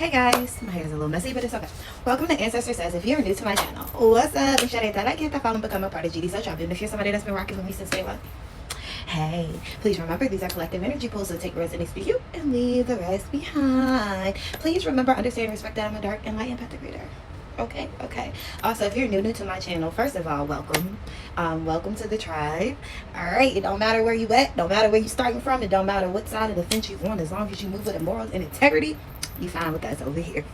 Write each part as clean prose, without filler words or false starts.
Hey guys, my hair's a little messy, but it's okay. Welcome to Ancestor Says. If you're new to my channel, what's up? If you hit that like, hit that follow, and become a part of GD Such. And if you're somebody that's been rocking with me since day one, hey, please remember these are collective energy pools, so take resonate, speak you, and leave the rest behind. Please remember, understand, and respect that I'm a dark and light empathic reader. Okay. Also, if you're new to my channel, first of all, welcome. Welcome to the tribe. All right, it don't matter where you at, don't matter where you starting from, it don't matter what side of the fence you on, as long as you move with morals and integrity, you fine with us over here.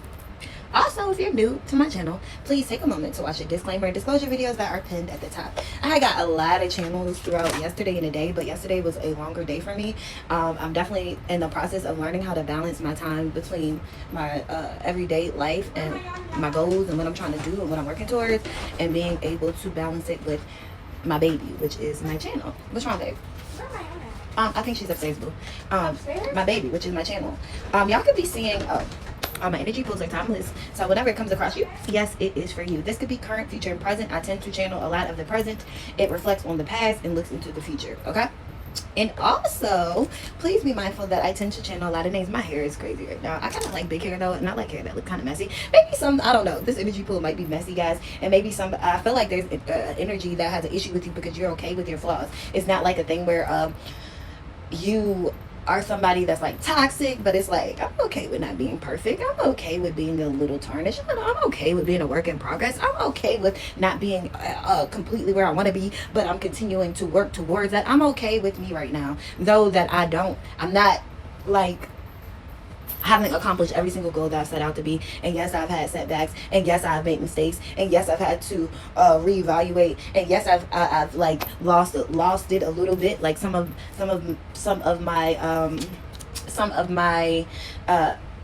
Also, if you're new to my channel, please take a moment to watch the disclaimer and disclosure videos that are pinned at the top. I got a lot of channels throughout yesterday and today, but yesterday was a longer day for me. I'm definitely in the process of learning how to balance my time between my everyday life and my goals and what I'm trying to do and what I'm working towards, and being able to balance it with my baby, which is my channel. What's wrong, babe? I think she's upstairs, boo. My baby, which is my channel. Y'all could be seeing my energy pools are timeless, so whenever it comes across you, yes, it is for you. This could be current, future, and present. I tend to channel a lot of the present. It reflects on the past and looks into the future. Okay. And also, please be mindful that I tend to channel a lot of names. My hair is crazy right now. I kind of like big hair though, and I like hair that look kind of messy. Maybe some, I don't know. This energy pool might be messy, guys. And maybe some, I feel like there's energy that has an issue with you because you're okay with your flaws. It's not like a thing where you are somebody that's like toxic, but it's like, I'm okay with not being perfect. I'm okay with being a little tarnished. I'm okay with being a work in progress. I'm okay with not being completely where I want to be, but I'm continuing to work towards that. I'm okay with me right now, though that I'm not like haven't accomplished every single goal that I set out to be. And yes, I've had setbacks, and yes, I've made mistakes, and yes, I've had to reevaluate, and yes, I've like lost it a little bit, like some of my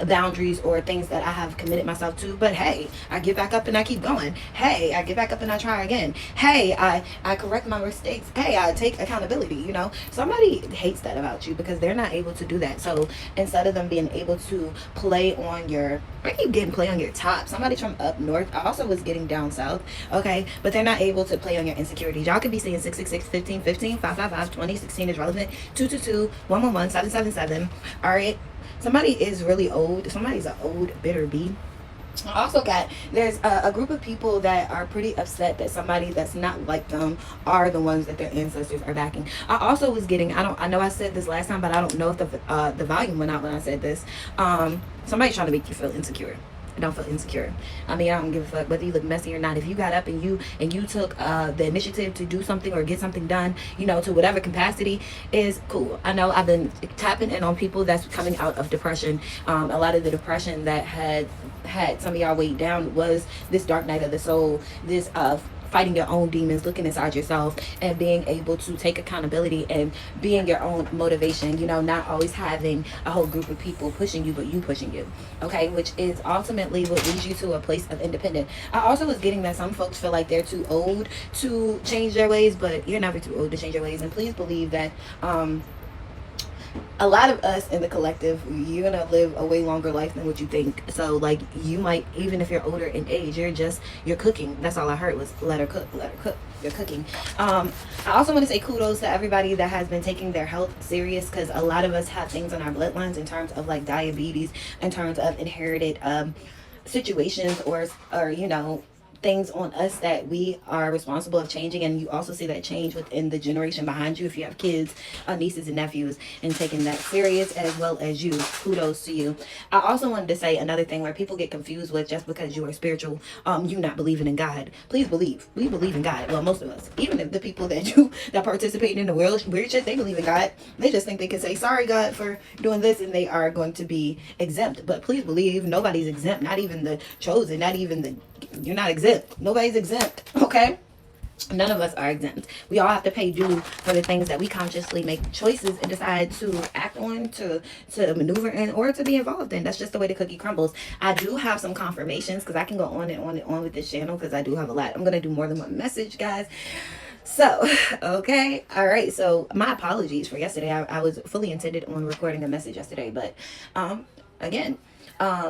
boundaries or things that I have committed myself to. But hey, I get back up and I keep going. Hey, I get back up and I try again. Hey, I correct my mistakes. Hey, I take accountability. You know, somebody hates that about you because they're not able to do that. So instead of them being able to play on your, I keep getting play on your top. Somebody from up north, I also was getting down south. Okay, but they're not able to play on your insecurities. Y'all could be seeing 666 15 15 555 20 16 is relevant, 222 111 777. All right. Somebody is really old. Somebody's an old bitter bee. I also got, there's a group of people that are pretty upset that somebody that's not like them are the ones that their ancestors are backing. I also was getting, I know I said this last time, but I don't know if the volume went out when I said this. Somebody's trying to make you feel insecure. Don't feel insecure. I mean, I don't give a fuck whether you look messy or not. If you got up and you took the initiative to do something or get something done, you know, to whatever capacity, is cool. I know I've been tapping in on people that's coming out of depression. A lot of the depression that had some of y'all weighed down was this dark night of the soul, this fighting your own demons, looking inside yourself, and being able to take accountability and being your own motivation, you know, not always having a whole group of people pushing you, but you pushing you. Okay, which is ultimately what leads you to a place of independence. I also was getting that some folks feel like they're too old to change their ways, but you're never too old to change your ways. And please believe that a lot of us in the collective, you're gonna live a way longer life than what you think. So like, you might, even if you're older in age, you're cooking. That's all I heard was let her cook. You're cooking. I also want to say kudos to everybody that has been taking their health serious, because a lot of us have things on our bloodlines in terms of like diabetes, in terms of inherited situations, or you know, things on us that we are responsible of changing. And you also see that change within the generation behind you if you have kids, nieces and nephews, and taking that serious, as well as you. Kudos to you. I also wanted to say another thing where people get confused with, just because you are spiritual, you not believing in God. Please believe. We believe in God. Well, most of us, even the people that participate in the weird shit, they believe in God. They just think they can say sorry God for doing this and they are going to be exempt. But please believe, nobody's exempt. Not even the chosen, not even you're not exempt. Nobody's exempt. Okay, none of us are exempt. We all have to pay due for the things that we consciously make choices and decide to act on, to maneuver in, or to be involved in. That's just the way the cookie crumbles. I do have some confirmations, because I can go on and on and on with this channel, because I do have a lot. I'm gonna do more than one message, guys. So, okay, all right. So my apologies for yesterday. I was fully intended on recording a message yesterday, but again,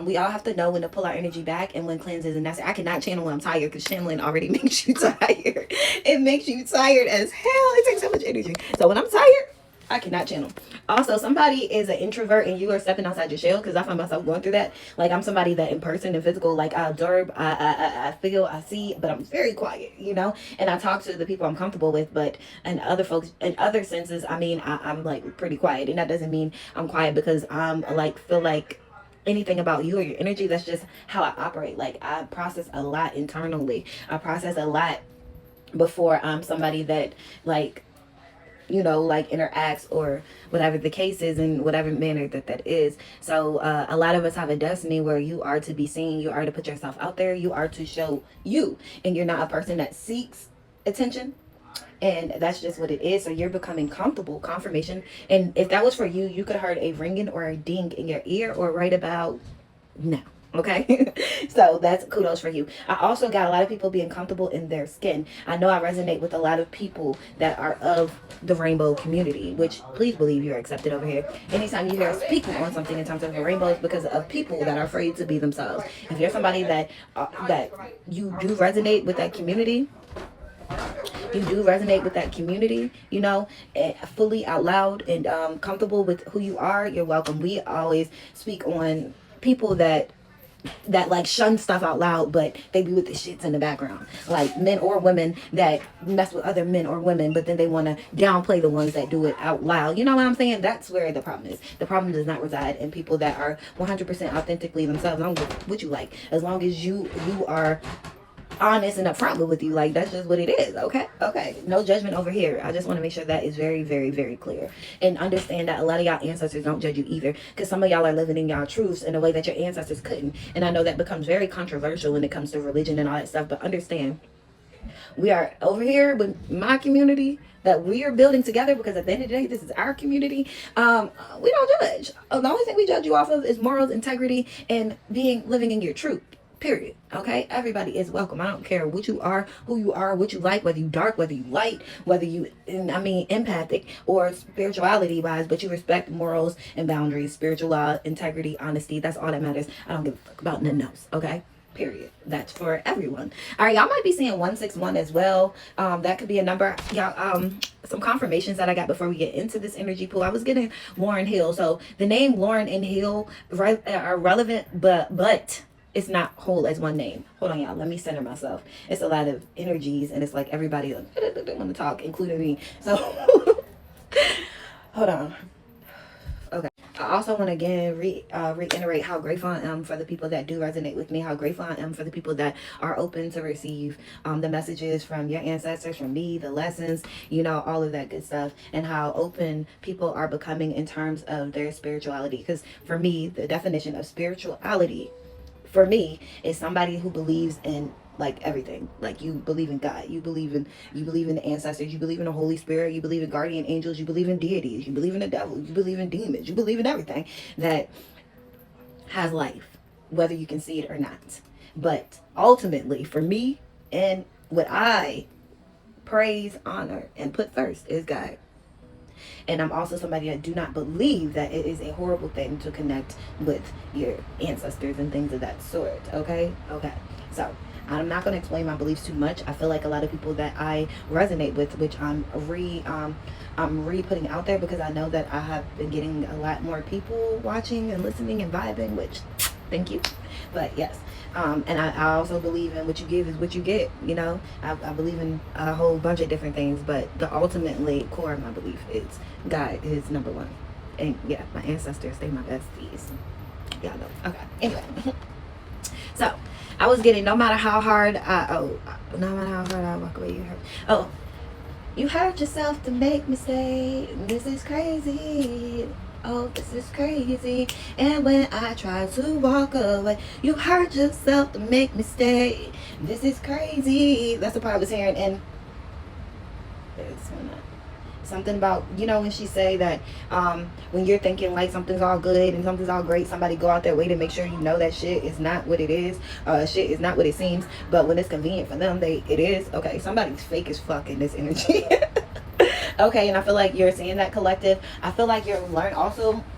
we all have to know when to pull our energy back and when cleanses. And that's, I cannot channel when I'm tired, because channeling already makes you tired. It makes you tired as hell. It takes so much energy. So when I'm tired, I cannot channel. Also, somebody is an introvert and you are stepping outside your shell, because I find myself going through that. Like, I'm somebody that in person and physical, like, I observe, I feel, I see, but I'm very quiet, you know? And I talk to the people I'm comfortable with, but and other folks, in other senses, I mean, I'm like pretty quiet. And that doesn't mean I'm quiet because I'm like, feel like anything about you or your energy. That's just how I operate. Like, I process a lot internally. I process a lot before I'm somebody that, like, you know, like interacts or whatever the case is, in whatever manner that is. So a lot of us have a destiny where you are to be seen, you are to put yourself out there, you are to show you, and you're not a person that seeks attention. And that's just what it is. So you're becoming comfortable, confirmation. And if that was for you, you could have heard a ringing or a ding in your ear or right about now. Okay. So that's kudos for you. I also got a lot of people being comfortable in their skin. I know I resonate with a lot of people that are of the rainbow community, which please believe you're accepted over here. Anytime you hear us speaking on something in terms of the rainbow, it's because of people that are afraid to be themselves. If you're somebody that you do resonate with that community, you know, fully out loud and comfortable with who you are, you're welcome. We always speak on people that like shun stuff out loud, but they be with the shits in the background, like men or women that mess with other men or women, but then they want to downplay the ones that do it out loud. You know what I'm saying? That's where the problem is. The problem does not reside in people that are 100% authentically themselves. I don't care what you like, as long as you are honest and upfront with you. Like, that's just what it is. Okay, no judgment over here. I just want to make sure that is very, very, very clear, and understand that a lot of y'all ancestors don't judge you either, because some of y'all are living in y'all truths in a way that your ancestors couldn't. And I know that becomes very controversial when it comes to religion and all that stuff, but understand, we are over here with my community that we are building together, because at the end of the day, this is our community. We don't judge. The only thing we judge you off of is morals, integrity, and living in your truth. Period. Okay, everybody is welcome. I don't care what you are, who you are, what you like, whether you dark, whether you light, whether you, I mean, empathic or spirituality wise, but you respect morals and boundaries, spiritual law, integrity, honesty. That's all that matters. I don't give a fuck about nothing else. Okay, period. That's for everyone. All right, y'all might be seeing 161 as well. That could be a number. Y'all, some confirmations that I got before we get into this energy pool. I was getting Lauryn Hill. So the name Lauryn and Hill are relevant, but it's not whole as one name. Hold on, y'all. Let me center myself. It's a lot of energies, and it's like everybody like, they want to talk, including me. So, hold on. Okay. I also want to again reiterate how grateful I am for the people that do resonate with me. How grateful I am for the people that are open to receive the messages from your ancestors, from me, the lessons, you know, all of that good stuff. And how open people are becoming in terms of their spirituality. Because for me, the definition of spirituality, for me, is somebody who believes in like everything. Like, you believe in God, you believe in the ancestors, you believe in the Holy Spirit, you believe in guardian angels, you believe in deities, you believe in the devil, you believe in demons, you believe in everything that has life, whether you can see it or not. But ultimately, for me, and what I praise, honor, and put first is God. And I'm also somebody that do not believe that it is a horrible thing to connect with your ancestors and things of that sort. Okay. So I'm not going to explain my beliefs too much. I feel like a lot of people that I resonate with, which I'm putting out there, because I know that I have been getting a lot more people watching and listening and vibing, which thank you. But yes, and I also believe in what you give is what you get. You know, I believe in a whole bunch of different things, but the ultimately core of my belief is God is number one. And yeah, my ancestors, they my besties. Y'all know. Okay. Anyway, so I was getting, no matter how hard I walk away, you hurt. Oh, you hurt yourself to make me stay. This is crazy. Oh, this is crazy. And when I try to walk away, you hurt yourself to make me stay. This is crazy. That's the part I was hearing. And something about, you know, when she say that when you're thinking like something's all good and something's all great, somebody go out their way to make sure you know that shit is not what it is. Shit is not what it seems. But when it's convenient for them, it is. Okay, somebody's fake as fuck in this energy. Okay, and I feel like you're seeing that collective. I feel like you're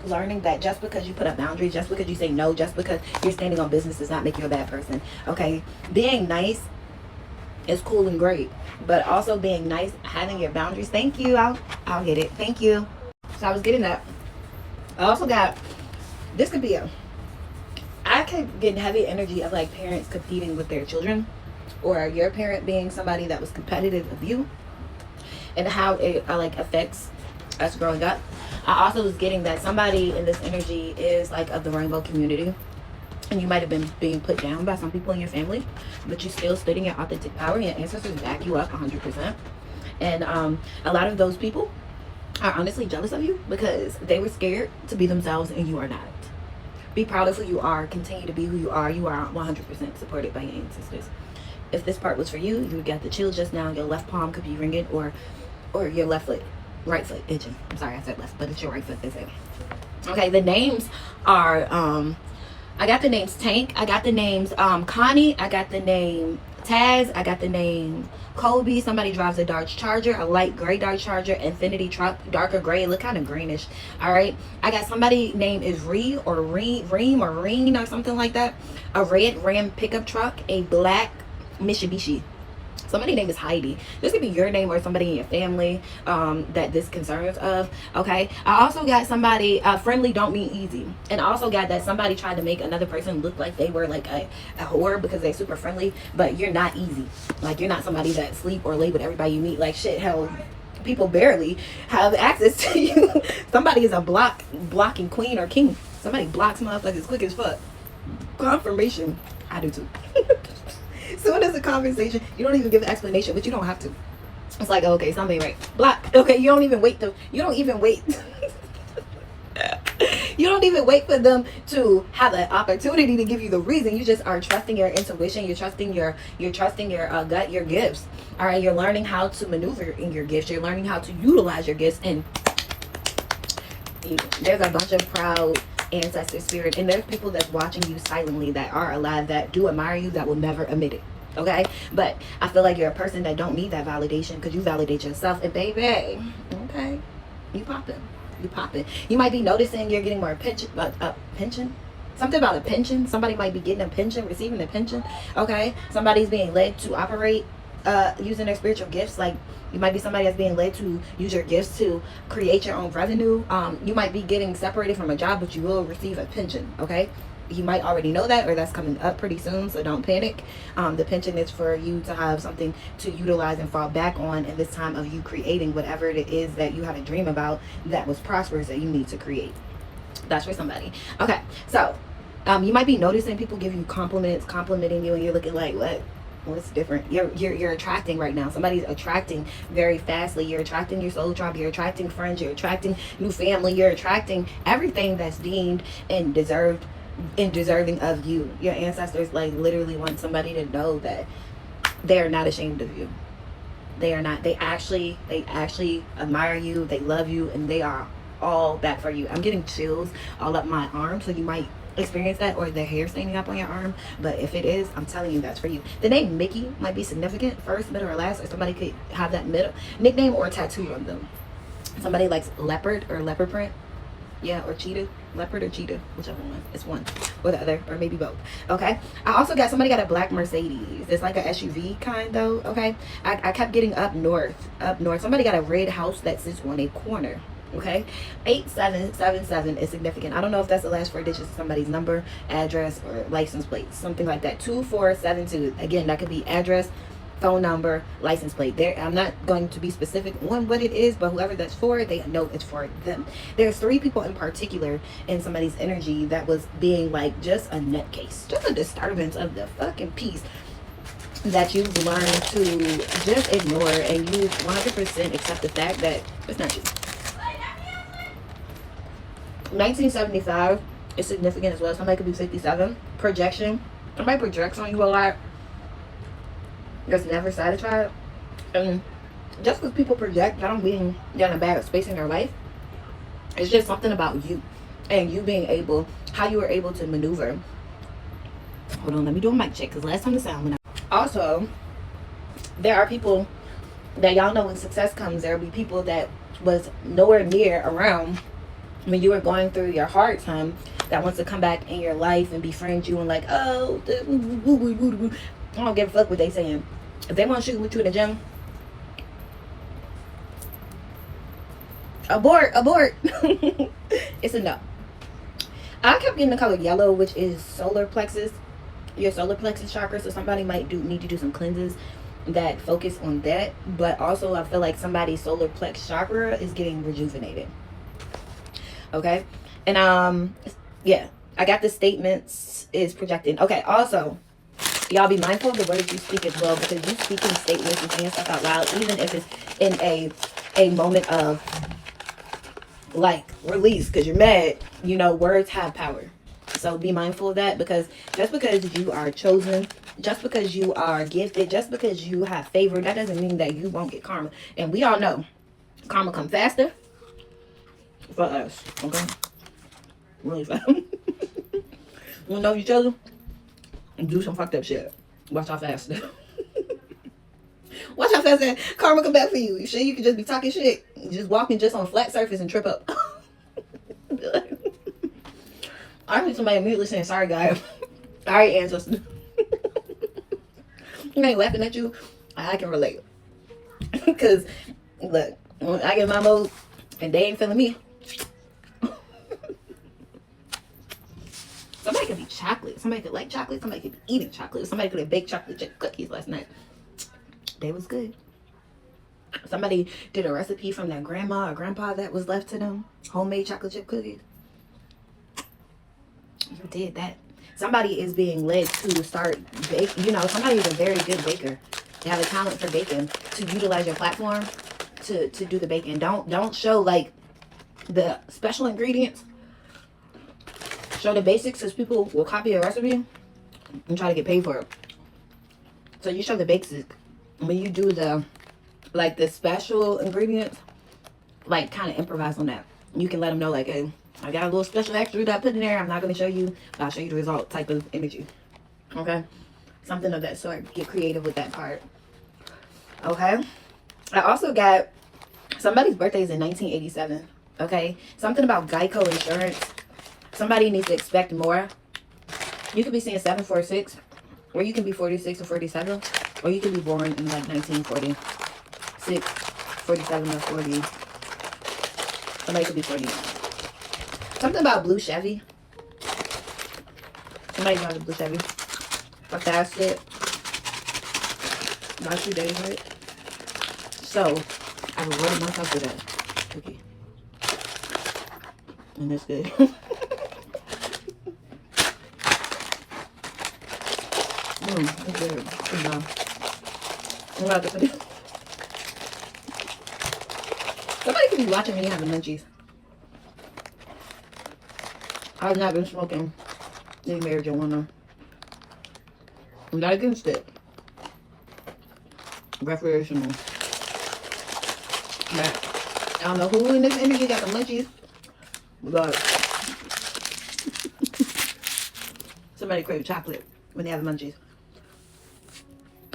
learning that just because you put up boundaries, just because you say no, just because you're standing on business does not make you a bad person. Okay, being nice is cool and great, but also being nice, having your boundaries. Thank you. I'll get it. Thank you. So I was getting that. I also got, this could be I could get heavy energy of like parents competing with their children, or your parent being somebody that was competitive of you, and how it like affects us growing up. I also was getting that somebody in this energy is like of the rainbow community, and you might have been being put down by some people in your family, but you still stood in your authentic power, and your ancestors back you up 100%. And a lot of those people are honestly jealous of you because they were scared to be themselves and you are not. Be proud of who you are. Continue to be who you are. You are 100% supported by your ancestors. If this part was for you, you would get the chills just now. Your left palm could be ringing, or your left foot, right foot itching. I'm sorry I said left, but it's your right foot that's it. Okay, the names are I got the names Tank, I got the names Connie, I got the name Taz, I got the name Kobe. Somebody drives a Dodge Charger, a light gray Dodge Charger, Infinity truck, darker gray, look kind of greenish. All right, I got somebody name is Reem or something like that. A red Ram pickup truck, a black Mitsubishi. Somebody name is Heidi. This could be your name or somebody in your family that this concerns of. Okay, I also got somebody friendly don't mean easy, and I also got that somebody tried to make another person look like they were like a whore because they're super friendly, but you're not easy. Like, you're not somebody that sleep or lay with everybody you meet. Like, shit, hell, people barely have access to you. Somebody is a blocking queen or king. Somebody blocks motherfuckers quick as fuck. Confirmation. I do too. Soon as a conversation, you don't even give an explanation, but you don't have to. It's like, okay, something right. Block. Okay, you don't even wait. You don't even wait for them to have the opportunity to give you the reason. You just are trusting your intuition. You're trusting your gut, your gifts. All right, you're learning how to maneuver in your gifts. You're learning how to utilize your gifts, and there's a bunch of proud ancestor spirit, and there's people that's watching you silently that are alive, that do admire you, that will never admit it. Okay, but I feel like you're a person that don't need that validation because you validate yourself. And baby, okay, you popping. You might be noticing you're getting more pension. Something about a pension. Somebody might be getting a pension, receiving a pension. Okay, somebody's being led to operate using their spiritual gifts. Like, you might be somebody that's being led to use your gifts to create your own revenue. You might be getting separated from a job, but you will receive a pension. Okay, you might already know that, or that's coming up pretty soon, so don't panic. The pension is for you to have something to utilize and fall back on in this time of you creating whatever it is that you had a dream about that was prosperous that you need to create. That's for somebody. Okay, so you might be noticing people giving you compliments, complimenting you, and you're looking like, what's different? You're attracting right now. Somebody's attracting very fastly. You're attracting your soul tribe. You're attracting friends. You're attracting new family. You're attracting everything that's deemed and deserving of you. Your ancestors like literally want somebody to know that they are not ashamed of you. They are not. They actually admire you. They love you, and they are all that for you. I'm getting chills all up my arm, so you might experience that, or the hair standing up on your arm. But if it is, I'm telling you, that's for you. The name Mickey might be significant, first, middle, or last, or somebody could have that middle nickname or tattoo on them. Somebody likes leopard or leopard print, yeah, or cheetah, leopard or cheetah, whichever one. It's one or the other, or maybe both. Okay, I also got somebody got a black Mercedes. It's like a SUV kind though. Okay, I kept getting up north. Somebody got a red house that sits on a corner. Okay, 8777 is significant. I don't know if that's the last 4 digits of somebody's number, address, or license plate, something like that. 2472, again, that could be address, phone number, license plate. There, I'm not going to be specific on what it is, but whoever that's for, they know it's for them. There's 3 people in particular in somebody's energy that was being like just a nutcase, just a disturbance of the fucking peace that you've learned to just ignore, and you 100% accept the fact that it's not you. 1975 is significant as well. Somebody could be 57. Projection. Somebody projects on you a lot. That's never satisfied. And just because people project, that don't mean they're in a bad space in their life. It's just something about you and you being able, how you were able to maneuver. Hold on, let me do a mic check because last time the sound went out. Also, there are people that y'all know when success comes, there will be people that was nowhere near around when you were going through your hard time that wants to come back in your life and befriend you and like, oh, I don't give a fuck what they saying. If they want to shoot with you in the gym, Abort, abort. It's a no. I kept getting the color yellow, which is solar plexus, your solar plexus chakra. So somebody might need to do some cleanses that focus on that. But also, I feel like somebody's solar plex chakra is getting rejuvenated. Okay, and yeah, I got the statements is projecting. Okay, also, y'all be mindful of the words you speak as well, because you speaking statements and saying stuff out loud, even if it's in a moment of like release because you're mad, you know, words have power. So be mindful of that, because just because you are chosen, just because you are gifted, just because you have favor, that doesn't mean that you won't get karma. And we all know karma come faster for us, okay? Really fast. You know you chosen, do some fucked up shit. Watch how fast. Watch how fast that karma come back for you. You sure you can just be talking shit, just walking just on a flat surface and trip up? I heard somebody immediately saying, sorry, guys. Sorry, ancestors. I ain't laughing at you. I can relate. Because, look, when I get my mode and they ain't feeling me. Somebody could be chocolate. Somebody could like chocolate. Somebody could be eating chocolate. Somebody could have baked chocolate chip cookies last night. They was good. Somebody did a recipe from their grandma or grandpa that was left to them. Homemade chocolate chip cookies. You did that. Somebody is being led to start baking. You know, somebody is a very good baker. They have a talent for baking. To utilize your platform to do the baking. Don't show like the special ingredients. Show the basics, because people will copy a recipe and try to get paid for it. So you show the basics. When you do the like the special ingredients, like kind of improvise on that. You can let them know like, hey, I got a little special extra that I put in there. I'm not going to show you, but I'll show you the result type of energy. Okay? Something of that sort. Get creative with that part. Okay? I also got somebody's birthday is in 1987. Okay? Something about Geico insurance. Somebody needs to expect more. You could be seeing 746, or you can be 46 or 47, or you can be born in like 1946, 47 or 40. Somebody could be 49. Something about blue Chevy. Somebody drives a blue Chevy. Fuck that shit. Not 2 days, right? So, I rewarded myself with that cookie. And it's good. It's good. I'm about to put it. Somebody could be watching me having munchies. I've not been smoking any marijuana. I'm not against it. Recreational. But I don't know who in this energy got the munchies. But somebody crave chocolate when they have the munchies.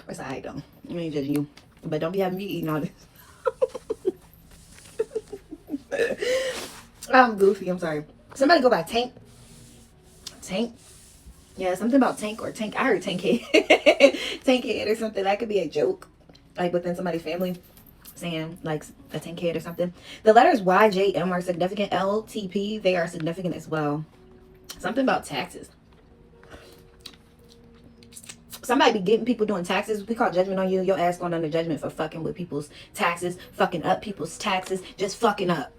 It's alright though. I ain't judging you. But don't be having me eating all this. I'm goofy, I'm sorry. Somebody go by Tank. Tank? Yeah, something about Tank or Tank. I heard Tank Head. Tank Head or something. That could be a joke. Like within somebody's family. Saying like a Tank Head or something. The letters Y, J, M are significant. L, T, P, they are significant as well. Something about taxes. Somebody be getting people doing taxes. We call judgment on you. Your ass going under judgment for fucking with people's taxes. Fucking up people's taxes. Just fucking up.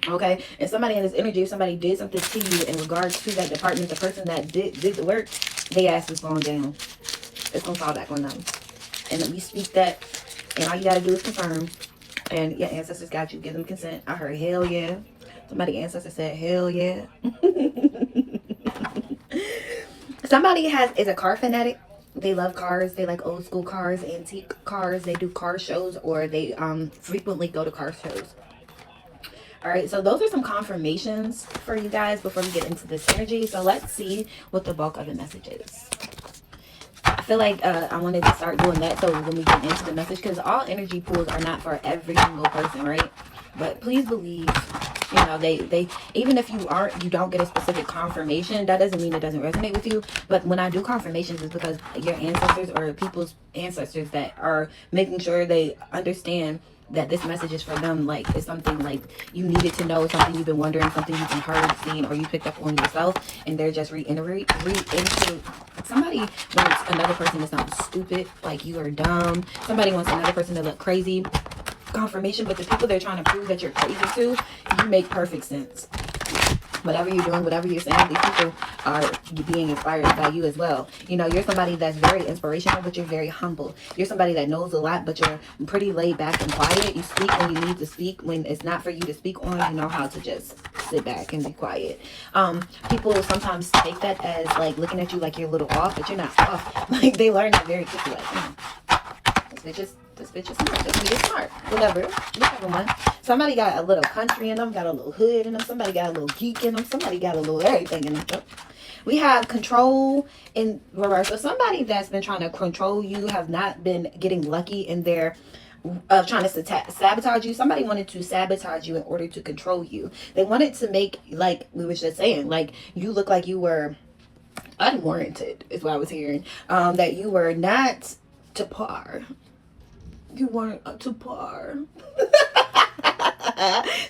Okay? And somebody in this energy, if somebody did something to you in regards to that department, the person that did the work, they ass is going down. It's going to fall back on them. And we speak that. And all you got to do is confirm. And your ancestors got you. Give them consent. I heard hell yeah. Somebody ancestor said hell yeah. Somebody is a car fanatic. They love cars. They like old school cars, antique cars. They do car shows, or they frequently go to car shows. All right, so those are some confirmations for you guys before we get into this energy. So let's see what the bulk of the message is. I feel like I wanted to start doing that so when we get into the message, because all energy pools are not for every single person, right? But please believe, you know, they even if you don't get a specific confirmation, that doesn't mean it doesn't resonate with you. But when I do confirmations, it's because your ancestors or people's ancestors that are making sure they understand that this message is for them. Like, it's something like you needed to know, something you've been wondering, something you've been heard, seen, or you picked up on yourself, and they're just somebody wants another person to sound stupid, like you are dumb. Somebody wants another person to look crazy. Confirmation, but the people they're trying to prove that you're crazy to, you make perfect sense. Whatever you're doing, whatever you're saying, these people are being inspired by you as well. You know, you're somebody that's very inspirational, but you're very humble. You're somebody that knows a lot, but you're pretty laid back and quiet. You speak when you need to speak. When it's not for you to speak on, you know how to just sit back and be quiet. People sometimes take that as like looking at you like you're a little off, but you're not off. Like, they learn that very quickly. Like, this bitch is smart. This bitch is smart. Whatever one. Somebody got a little country in them, got a little hood in them. Somebody got a little geek in them. Somebody got a little everything in them. We have control in reverse. So somebody that's been trying to control you have not been getting lucky in their trying to sabotage you. Somebody wanted to sabotage you in order to control you. They wanted to make, like we were just saying, like you look like you were unwarranted, is what I was hearing. That you were not to par. You weren't up to par.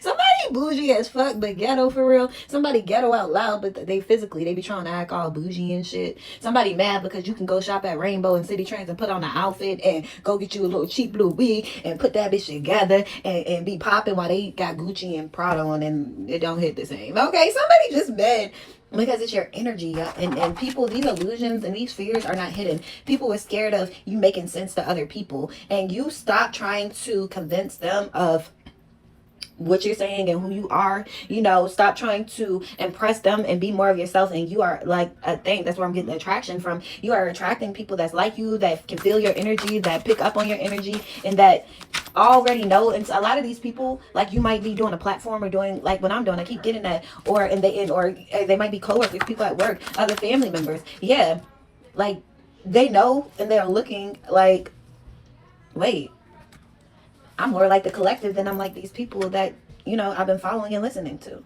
Somebody bougie as fuck, but ghetto for real. Somebody ghetto out loud, but they be trying to act all bougie and shit. Somebody mad because you can go shop at Rainbow and City Trends and put on an outfit and go get you a little cheap blue wig and put that bitch together and be popping while they got Gucci and Prada on and it don't hit the same. Okay, somebody just mad because it's your energy. And people, these illusions and these fears are not hidden. People are scared of you making sense to other people, and you stop trying to convince them of what you're saying and who you are. You know, stop trying to impress them and be more of yourself. And you are, like, I think that's where I'm getting the attraction from. You are attracting people that's like you, that can feel your energy, that pick up on your energy, and that already know. And a lot of these people, like, you might be doing a platform or doing like what I'm doing. I keep getting that. Or they might be coworkers, people at work, other family members. Yeah, like, they know and they're looking like, wait, I'm more like the collective than I'm like these people that, you know, I've been following and listening to.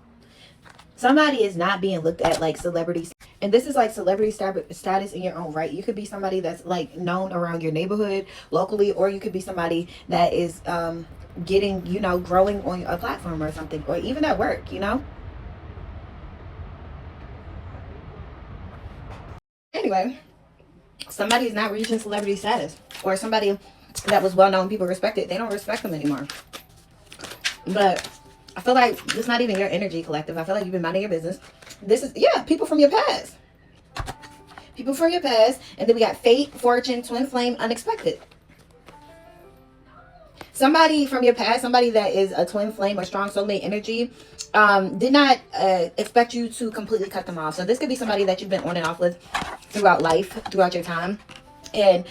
Somebody is not being looked at like celebrities. And this is like celebrity status in your own right. You could be somebody that's like known around your neighborhood locally, or you could be somebody that is getting, you know, growing on a platform or something, or even at work, you know. Anyway, somebody is not reaching celebrity status, or somebody that was well known, people respected, they don't respect them anymore. But I feel like it's not even your energy, collective. I feel like you've been minding your business. This is, yeah, people from your past. People from your past. And then we got fate, fortune, twin flame, unexpected. Somebody from your past, somebody that is a twin flame or strong soulmate energy, did not expect you to completely cut them off. So this could be somebody that you've been on and off with throughout life, throughout your time. And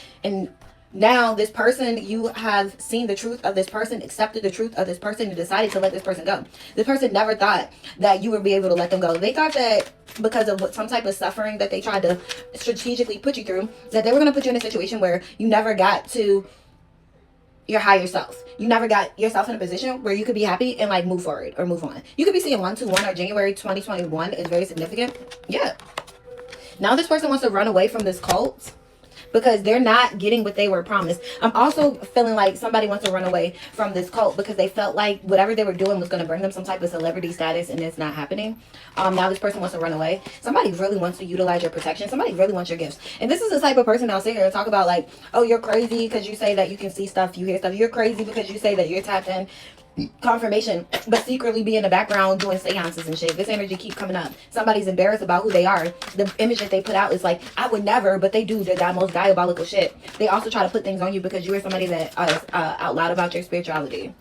now this person, you have seen the truth of this person, accepted the truth of this person, and decided to let this person go. This person never thought that you would be able to let them go. They thought that because of some type of suffering that they tried to strategically put you through, that they were going to put you in a situation where you never got to your higher self. You never got yourself in a position where you could be happy and like move forward or move on. You could be seeing 121 or January 2021 is very significant. Yeah. Now this person wants to run away from this cult because they're not getting what they were promised. I'm also feeling like somebody wants to run away from this cult because they felt like whatever they were doing was going to bring them some type of celebrity status, and it's not happening. Now this person wants to run away. Somebody really wants to utilize your protection. Somebody really wants your gifts. And this is the type of person I'll sit here and talk about like, oh, you're crazy because you say that you can see stuff, you hear stuff. You're crazy because you say that you're tapped in. Confirmation, but secretly be in the background doing seances and shit. This energy keep coming up. Somebody's embarrassed about who they are. The image that they put out is like, I would never, but they do the most diabolical shit. They also try to put things on you because you are somebody that is out loud about your spirituality.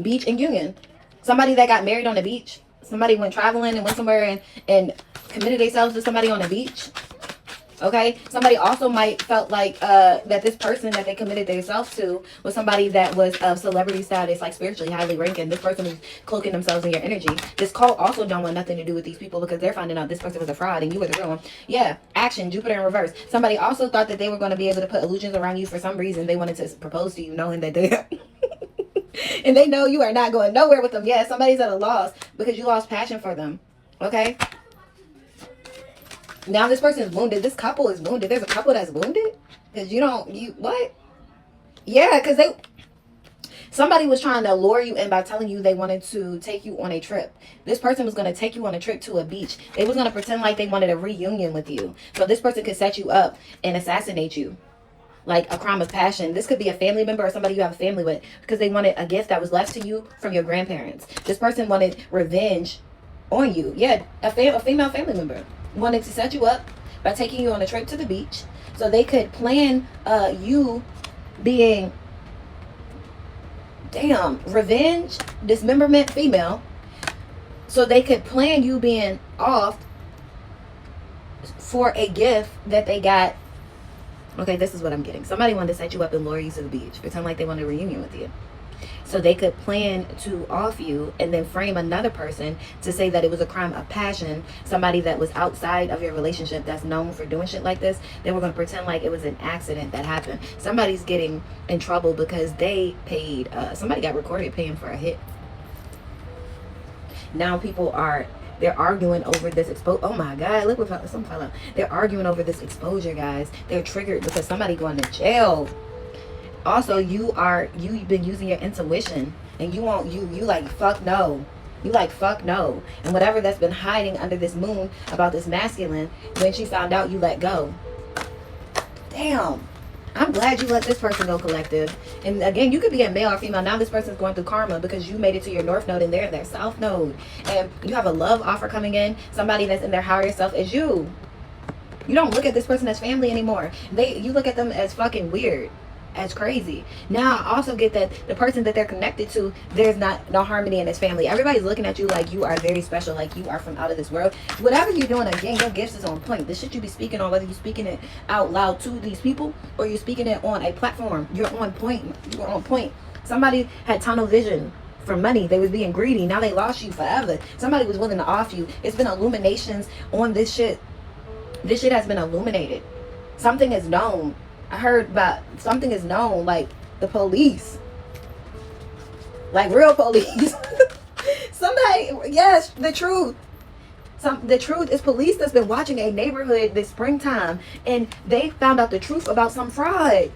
Beach and union. Somebody that got married on the beach. Somebody went traveling and went somewhere and committed themselves to somebody on the beach. Okay, somebody also might felt like that this person that they committed themselves to was somebody that was of celebrity status, like spiritually highly ranking. This person was cloaking themselves in your energy. This cult also don't want nothing to do with these people because they're finding out this person was a fraud and you were the real one. Yeah, action, Jupiter in reverse. Somebody also thought that they were going to be able to put illusions around you for some reason. They wanted to propose to you knowing that they and they know you are not going nowhere with them. Yeah, somebody's at a loss because you lost passion for them. Okay. Now this person is wounded. This couple is wounded. There's a couple that's wounded because what? Yeah, because Somebody was trying to lure you in by telling you they wanted to take you on a trip. This person was going to take you on a trip to a beach. They was going to pretend like they wanted a reunion with you. So this person could set you up and assassinate you. Like a crime of passion. This could be a family member or somebody you have a family with, because they wanted a gift that was left to you from your grandparents. This person wanted revenge on you. Yeah, a female family member wanted to set you up by taking you on a trip to the beach so they could plan you being revenge, dismemberment female, so they could plan you being off for a gift that they got. Okay, this is what I'm getting. Somebody wanted to set you up and lure you to the beach, pretend like they wanted a reunion with you, so they could plan to off you and then frame another person to say that it was a crime of passion. Somebody that was outside of your relationship that's known for doing shit like this, they were going to pretend like it was an accident that happened. Somebody's getting in trouble because they paid, somebody got recorded paying for a hit. Now they're arguing over this oh my God, look what some fella. They're arguing over this exposure, guys. They're triggered because somebody going to jail. Also, you've been using your intuition, and you like fuck no. You like fuck no. And whatever that's been hiding under this moon about this masculine, when she found out, you let go. Damn. I'm glad you let this person go, collective. And again, you could be a male or female. Now this person's going through karma because you made it to your north node and they're in their south node. And you have a love offer coming in. Somebody that's in their higher self is you. You don't look at this person as family anymore. You look at them as fucking weird. As crazy. Now I also get that the person that they're connected to, there's no harmony in this family. Everybody's looking at you like you are very special, like you are from out of this world. Whatever you're doing, again, your gifts is on point. The shit you be speaking on, whether you're speaking it out loud to these people or you're speaking it on a platform, you're on point. You're on point. Somebody had tunnel vision for money. They was being greedy. Now they lost you forever. Somebody was willing to off you. It's been illuminations on this shit. This shit has been illuminated. Something is known. I heard about something is known, like the police, like real police. Somebody, yes, the truth. The truth is police that's been watching a neighborhood this springtime, and they found out the truth about some fraud.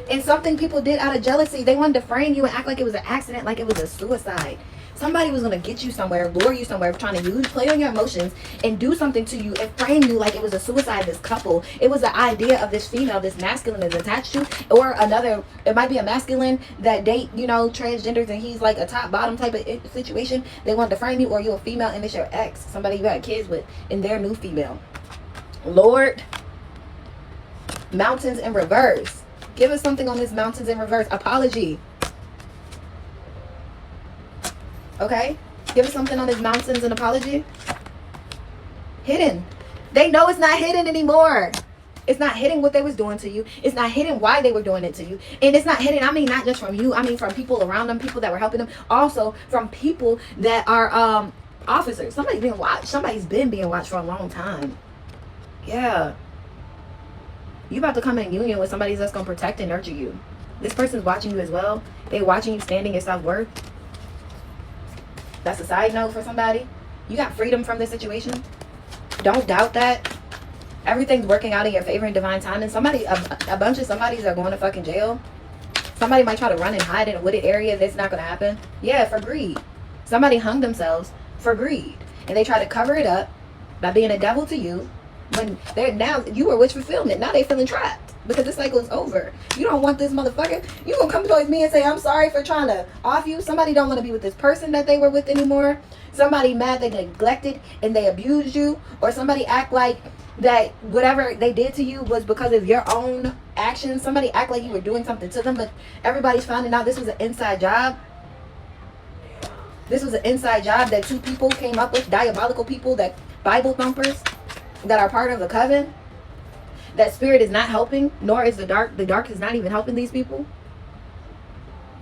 And something people did out of jealousy. They wanted to frame you and act like it was an accident, like it was a suicide. Somebody was going to get you somewhere, lure you somewhere, trying to play on your emotions and do something to you and frame you like it was a suicide, this couple. It was the idea of this female, this masculine is attached to, or another, it might be a masculine that date, transgenders, and he's like a top bottom type of situation. They wanted to frame you, or you're a female and it's your ex, somebody you had kids with, and their new female. Lord, mountains in reverse. Give us something on this mountains in reverse. Apology. Okay? Give us something on his mountains and apology. Hidden. They know it's not hidden anymore. It's not hidden what they was doing to you. It's not hidden why they were doing it to you. And it's not hidden, I mean, not just from you. I mean, from people around them, people that were helping them. Also, from people that are officers. Somebody's being watched. Somebody's been being watched for a long time. Yeah. You about to come in union with somebody that's going to protect and nurture you. This person's watching you as well. They're watching you standing your self-worth. That's a side note for somebody. You got freedom from this situation. Don't doubt that. Everything's working out in your favor in divine time. And a bunch of somebodies are going to fucking jail. Somebody might try to run and hide in a wooded area. That's not going to happen. Yeah, for greed. Somebody hung themselves for greed. And they try to cover it up by being a devil to you. When now you were wish fulfillment. Now they feeling trapped. Because this cycle is over. You don't want this motherfucker. You gonna come towards me and say, I'm sorry for trying to off you. Somebody don't want to be with this person that they were with anymore. Somebody mad they neglected and they abused you. Or somebody act like that whatever they did to you was because of your own actions. Somebody act like you were doing something to them. But everybody's finding out this was an inside job. This was an inside job that two people came up with. Diabolical people, that Bible thumpers that are part of the coven. That spirit is not helping, nor is the dark. The dark is not even helping these people.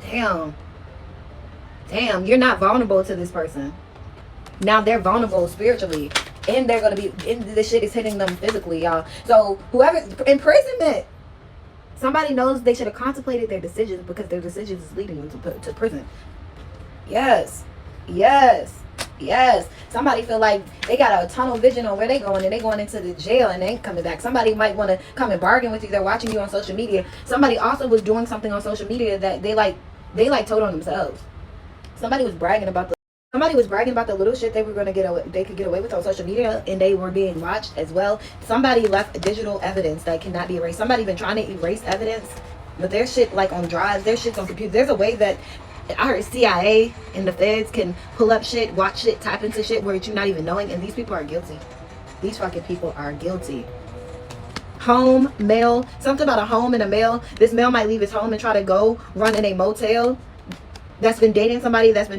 Damn. Damn, you're not vulnerable to this person. Now they're vulnerable spiritually. And they're going to be, and this shit is hitting them physically, y'all. So whoever, imprisonment. Somebody knows they should have contemplated their decisions because their decisions is leading them to prison. Yes. Yes. Yes, somebody feel like they got a tunnel vision on where they going, and they going into the jail and they ain't coming back. Somebody might want to come and bargain with you. They're watching you on social media. Somebody also was doing something on social media that they told on themselves. Somebody was bragging about the little shit they were going to they could get away with on social media, and they were being watched as well. Somebody left digital evidence that cannot be erased. Somebody been trying to erase evidence, but their shit like on drives, their shit's on computers. There's a way that I heard CIA and the feds can pull up shit, watch shit, tap into shit where you're not even knowing, and these people are guilty. These fucking people are guilty. Home, mail, something about a home and a mail. This male might leave his home and try to go run in a motel that's been dating somebody that's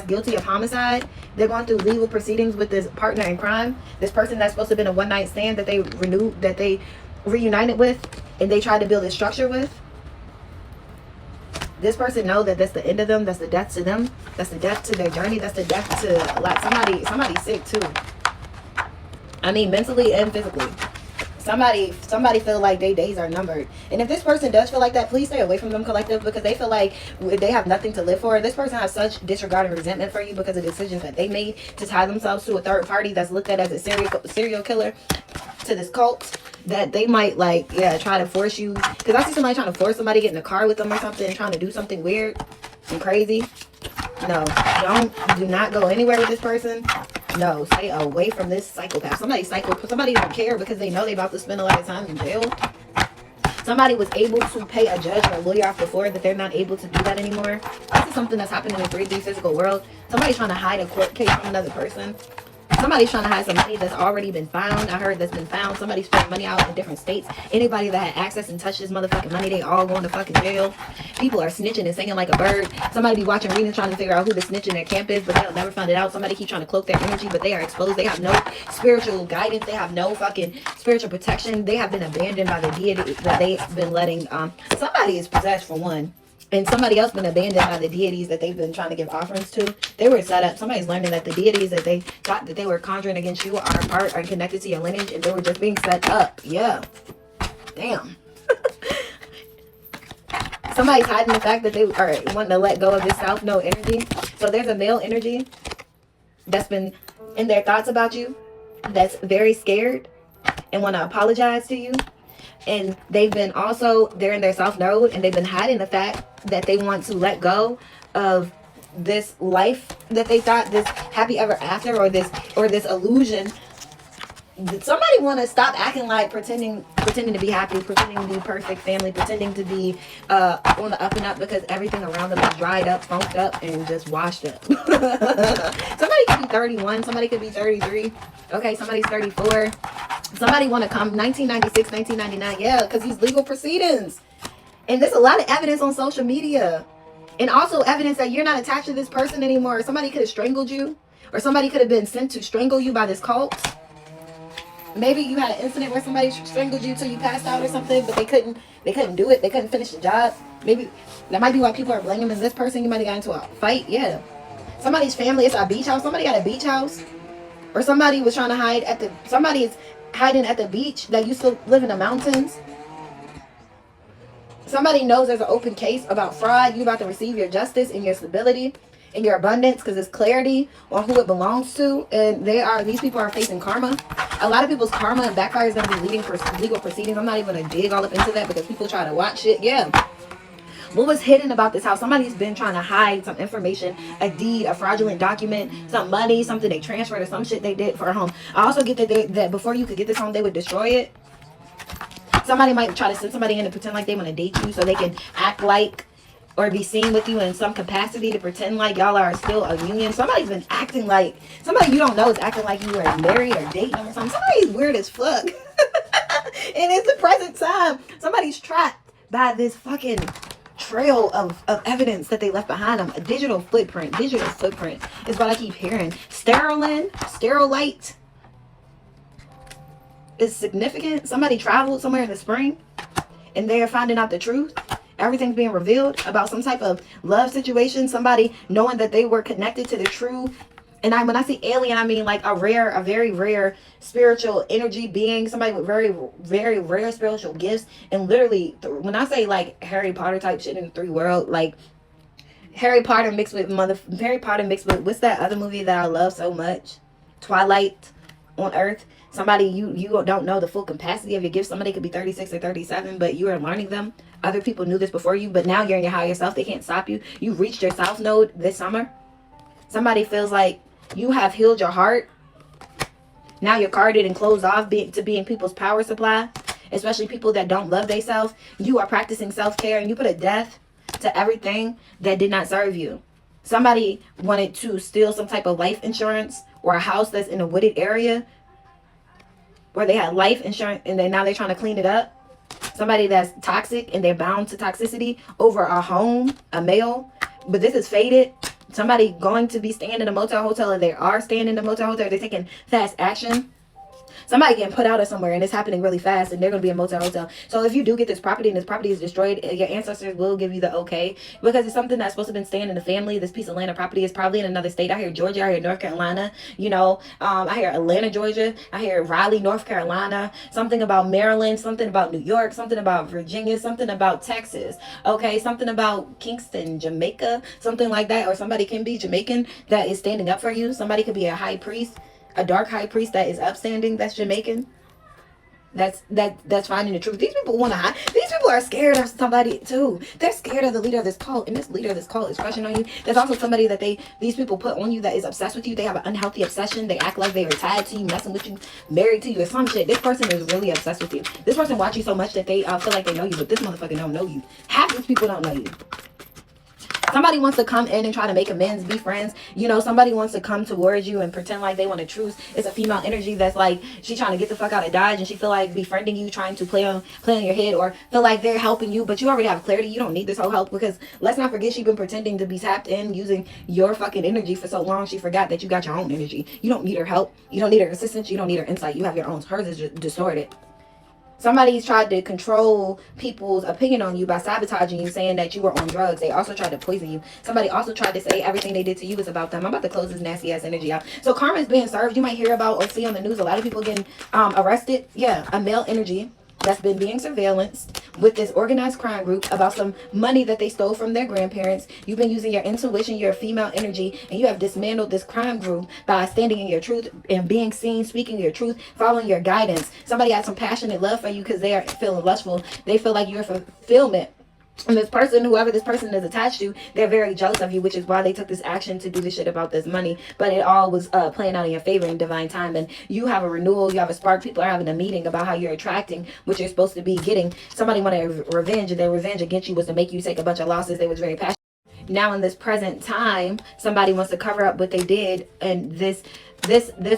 guilty of homicide. They're going through legal proceedings with this partner in crime. This person that's supposed to have been a one-night stand that they reunited with, and they tried to build a structure with. This person know that that's the end of them. That's the death to them. That's the death to their journey. That's the death to like somebody sick too. I mean, mentally and physically. Somebody feel like their days are numbered. And if this person does feel like that, please stay away from them, collective, because they feel like they have nothing to live for. This person has such disregard and resentment for you because of decisions that they made to tie themselves to a third party that's looked at as a serial killer, to this cult, that they might try to force you. Because I see somebody trying to force somebody to get in a car with them or something, trying to do something weird and crazy. No, do not go anywhere with this person. No, stay away from this psychopath. Somebody don't care because they know they about to spend a lot of time in jail. Somebody was able to pay a judge or a lawyer off before that they're not able to do that anymore. This is something that's happening in the 3D physical world. Somebody's trying to hide a court case from another person. Somebody's trying to hide some money that's already been found. I heard that's been found. Somebody's putting money out in different states. Anybody that had access and touched this motherfucking money, they all going to fucking jail. People are snitching and singing like a bird. Somebody be watching readings trying to figure out who the snitch in their camp is, but they'll never find it out. Somebody keep trying to cloak their energy, but they are exposed. They have no spiritual guidance. They have no fucking spiritual protection. They have been abandoned by the deity that they've been letting. Somebody is possessed for one. And somebody else been abandoned by the deities that they've been trying to give offerings to. They were set up. Somebody's learning that the deities that they thought that they were conjuring against you are connected to your lineage, and they were just being set up. Yeah. Damn. Somebody's hiding the fact that they are wanting to let go of this South Node energy. So there's a male energy that's been in their thoughts about you, that's very scared and want to apologize to you. And they're in their South Node, and they've been hiding the fact that they want to let go of this life that they thought, this happy ever after, or this illusion. Somebody want to stop acting like pretending to be happy, pretending to be perfect family, pretending to be on the up and up, because everything around them is dried up, funked up, and just washed up. Somebody could be 31, somebody could be 33. Okay, somebody's 34. Somebody want to come 1996, 1999. Yeah, because these legal proceedings. And there's a lot of evidence on social media. And also evidence that you're not attached to this person anymore. Somebody could have strangled you. Or somebody could have been sent to strangle you by this cult. Maybe you had an incident where somebody strangled you till you passed out or something, but they couldn't do it. They couldn't finish the job. Maybe that might be why people are blaming this person. You might have got into a fight. Yeah. Somebody's family, it's a beach house. Somebody got a beach house. Or somebody was trying to somebody's hiding at the beach that used to live in the mountains. Somebody knows there's an open case about fraud. You're about to receive your justice and your stability and your abundance, because it's clarity on who it belongs to. And these people are facing karma. A lot of people's karma and backfire is going to be leading for legal proceedings. I'm not even going to dig all up into that because people try to watch it. Yeah. What was hidden about this house? Somebody's been trying to hide some information, a deed, a fraudulent document, some money, something they transferred, or some shit they did for a home. I also get that before you could get this home, they would destroy it. Somebody might try to send somebody in to pretend like they want to date you so they can act like or be seen with you in some capacity, to pretend like y'all are still a union. Somebody's been acting like, somebody you don't know is acting like you were married or dating or something. Somebody's weird as fuck. And it's the present time. Somebody's trapped by this fucking trail of evidence that they left behind them. A digital footprint is what I keep hearing. Sterilite is significant. Somebody traveled somewhere in the spring and they're finding out the truth. Everything's being revealed about some type of love situation. Somebody knowing that they were connected to the true. And when I say alien, I mean like a very rare spiritual energy being. Somebody with very, very rare spiritual gifts. And literally, when I say like Harry Potter type shit in the 3 world, like Harry Potter mixed with what's that other movie that I love so much? Twilight on Earth. Somebody you don't know the full capacity of your gifts. Somebody could be 36 or 37, but you are learning them. Other people knew this before you, but now you're in your higher self. They can't stop you. You reached your south node this summer. Somebody feels like you have healed your heart. Now you're guarded and closed off to being people's power supply, especially people that don't love themselves. You are practicing self-care and you put a death to everything that did not serve you. Somebody wanted to steal some type of life insurance or a house that's in a wooded area where they had life insurance and now they're trying to clean it up. Somebody that's toxic and they're bound to toxicity over a home, a male. But this is faded. Somebody going to be staying in a motel hotel, or they are staying in a motel hotel, they're taking fast action. Somebody getting put out of somewhere and it's happening really fast and they're going to be in a motel hotel. So if you do get this property and this property is destroyed, your ancestors will give you the okay, because it's something that's supposed to have been staying in the family. This piece of land or property is probably in another state. I hear Georgia, I hear North Carolina, I hear Atlanta, Georgia, I hear Raleigh, North Carolina, something about Maryland, something about New York, something about Virginia, something about Texas, okay, something about Kingston, Jamaica, something like that. Or somebody can be Jamaican that is standing up for you. Somebody could be a high priest, a dark high priest that is upstanding, that's Jamaican, that's finding the truth. These people want to hide. These people are scared of somebody too. They're scared of the leader of this cult, and this leader of this cult is crushing on you. There's also somebody that these people put on you that is obsessed with you. They have an unhealthy obsession. They act like they are tied to you, messing with you, married to you, or some shit. This person is really obsessed with you. This person watch you so much that they feel like they know you, but this motherfucker don't know you. Half these people don't know you. Somebody wants to come in and try to make amends, be friends. Somebody wants to come towards you and pretend like they want a truce. It's a female energy that's like, she trying to get the fuck out of Dodge, and she feel like befriending you, trying to play on your head, or feel like they're helping you, but you already have clarity. You don't need this whole help, because let's not forget, she's been pretending to be tapped in using your fucking energy for so long. She forgot that you got your own energy. You don't need her help. You don't need her assistance. You don't need her insight. You have your own. Hers is just distorted. Somebody's tried to control people's opinion on you by sabotaging you, saying that you were on drugs. They also tried to poison you. Somebody also tried to say everything they did to you was about them. I'm about to close this nasty ass energy out. So karma is being served. You might hear about or see on the news a lot of people getting arrested. Yeah, a male energy that's been being surveillanced with this organized crime group about some money that they stole from their grandparents. You've been using your intuition, your female energy, and you have dismantled this crime group by standing in your truth and being seen, speaking your truth, following your guidance. Somebody has some passionate love for you because they are feeling lustful. They feel like you're fulfillment. And this person, whoever this person is attached to, they're very jealous of you, which is why they took this action to do this shit about this money. But it all was playing out in your favor in divine time. And you have a renewal, you have a spark. People are having a meeting about how you're attracting what you're supposed to be getting. Somebody wanted revenge, and their revenge against you was to make you take a bunch of losses. They was very passionate. Now in this present time, somebody wants to cover up what they did, and this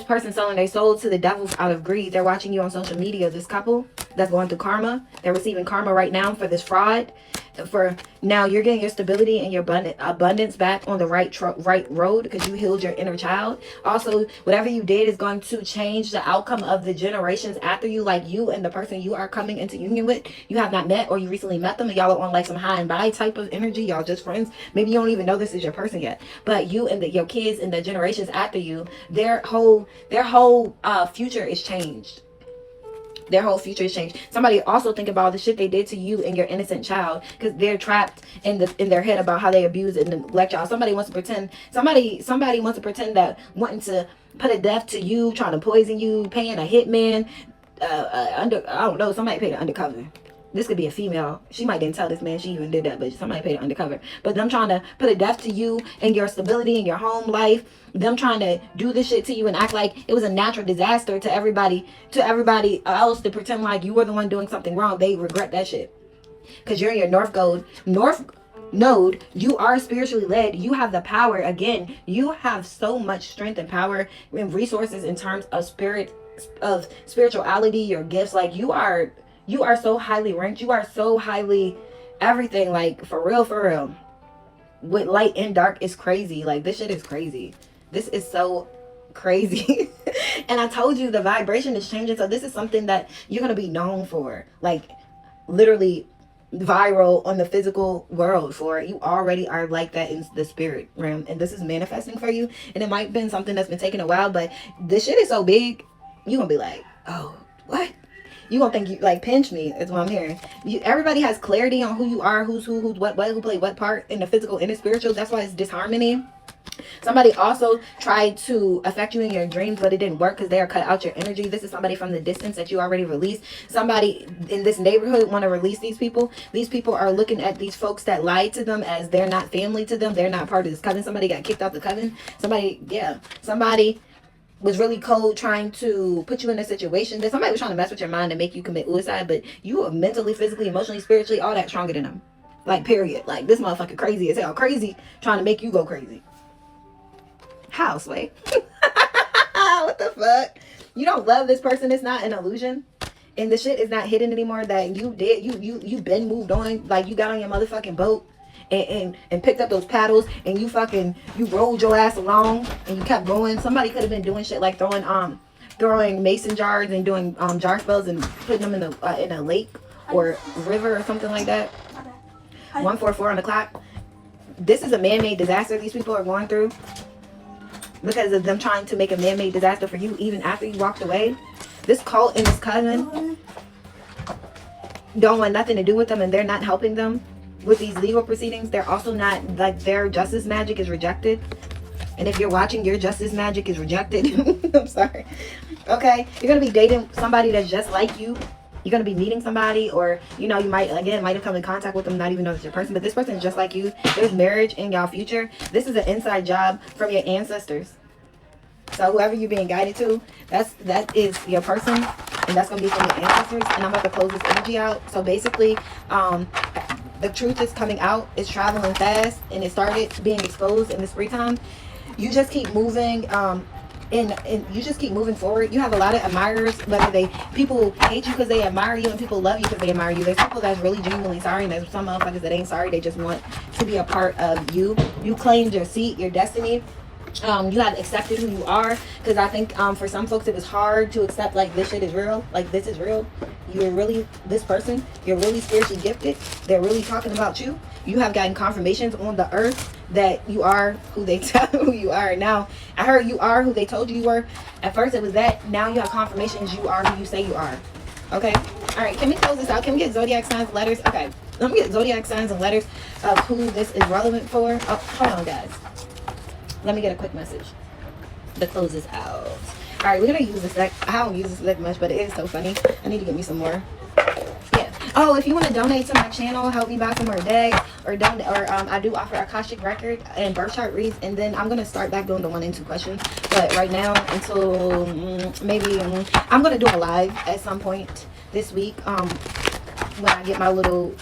person selling their soul to the devil out of greed. They're watching you on social media. This couple that's going through karma, they're receiving karma right now for this fraud. For now, you're getting your stability and your abundance back on the right road, because you healed your inner child. Also, whatever you did is going to change the outcome of the generations after you. Like you and the person you are coming into union with, you have not met, or you recently met them, and y'all are on like some high and by type of energy. Y'all just friends. Maybe you don't even know this is your person yet. But you and your kids and the generations after you, their whole future is changed. Their whole future is changed. Somebody also think about the shit they did to you and your innocent child, because they're trapped in their head about how they abuse and neglect y'all. Somebody wants to pretend. Somebody wants to pretend that wanting to put a death to you, trying to poison you, paying a hitman. I don't know. Somebody paid an undercover. This could be a female. She might didn't tell this man she even did that, but somebody paid it undercover. But them trying to put a death to you and your stability in your home life. Them trying to do this shit to you and act like it was a natural disaster to everybody else, to pretend like you were the one doing something wrong. They regret that shit. Because you're in your north node. You are spiritually led. You have the power. Again, you have so much strength and power and resources in terms of spirituality, your gifts. Like you are so highly ranked. You are so highly everything. Like for real. With light and dark is crazy. Like this shit is crazy. This is so crazy. And I told you the vibration is changing. So this is something that you're going to be known for. Like literally viral on the physical world for. You already are like that in the spirit realm. And this is manifesting for you. And it might have been something that's been taking a while. But this shit is so big. You're going to be like, oh, what? You gonna think you like pinch me is what I'm hearing. Everybody has clarity on who you are, who's who's what, who played what part in the physical and the spiritual. That's why it's disharmony. Somebody also tried to affect you in your dreams, but it didn't work because they are cut out your energy. This is somebody from the distance that you already released. Somebody in this neighborhood want to release these people. These people are looking at these folks that lied to them as they're not family to them. They're not part of this coven. Somebody got kicked out the coven. Somebody was really cold trying to put you in a situation that somebody was trying to mess with your mind and make you commit suicide, but you are mentally, physically, emotionally, spiritually, all that stronger than them. Like, period. Like, this motherfucker crazy as hell. Crazy trying to make you go crazy. How, Sway? What the fuck? You don't love this person. It's not an illusion. And the shit is not hidden anymore that you did. You been moved on. Like, you got on your motherfucking boat and picked up those paddles and you rolled your ass along and you kept going. Somebody could have been doing shit like throwing mason jars and doing jar spells and putting them in a lake or river or something like that. 144 on the clock. This is a man-made disaster these people are going through because of them trying to make a man-made disaster for you even after you walked away. This cult and this cousin don't want nothing to do with them, and they're not helping them with these legal proceedings. They're also not, like, their justice magic is rejected. And if you're watching, your justice magic is rejected. I'm sorry. Okay? You're going to be dating somebody that's just like you. You're going to be meeting somebody, or, you know, you might have come in contact with them, not even know it's your person, but this person is just like you. There's marriage in y'all future. This is an inside job from your ancestors. So whoever you're being guided to, that is your person, and that's going to be from your ancestors. And I'm about to close this energy out. So basically, the truth is coming out. It's traveling fast, and it started being exposed in the springtime. You just keep moving. And you just keep moving forward. You have a lot of admirers, whether people hate you because they admire you, and people love you because they admire you. There's people that's really genuinely sorry, and there's some motherfuckers that ain't sorry. They just want to be a part of you. You claimed your seat, your destiny. You have accepted who you are, because I think for some folks it was hard to accept, like, this shit is real, like, this is real. You're really this person. You're really spiritually gifted. They're really talking about you. You have gotten confirmations on the earth that you are who they tell who you are. Now, I heard you are who they told you you were. At first it was that. Now you have confirmations you are who you say you are. Okay? All right, can we close this out? Can we get zodiac signs, letters? Okay, let me get zodiac signs and letters of who this is relevant for. Oh, hold on, guys. Let me get a quick message to close this out. All right, we're going to use this deck. I don't use this deck much, but it is so funny. I need to get me some more. Yeah. Oh, if you want to donate to my channel, help me buy some more decks, I do offer Akashic record and birth chart reads, and then I'm going to start back doing the 1 and 2 questions. But right now, until maybe I'm going to do a live at some point this week when I get my little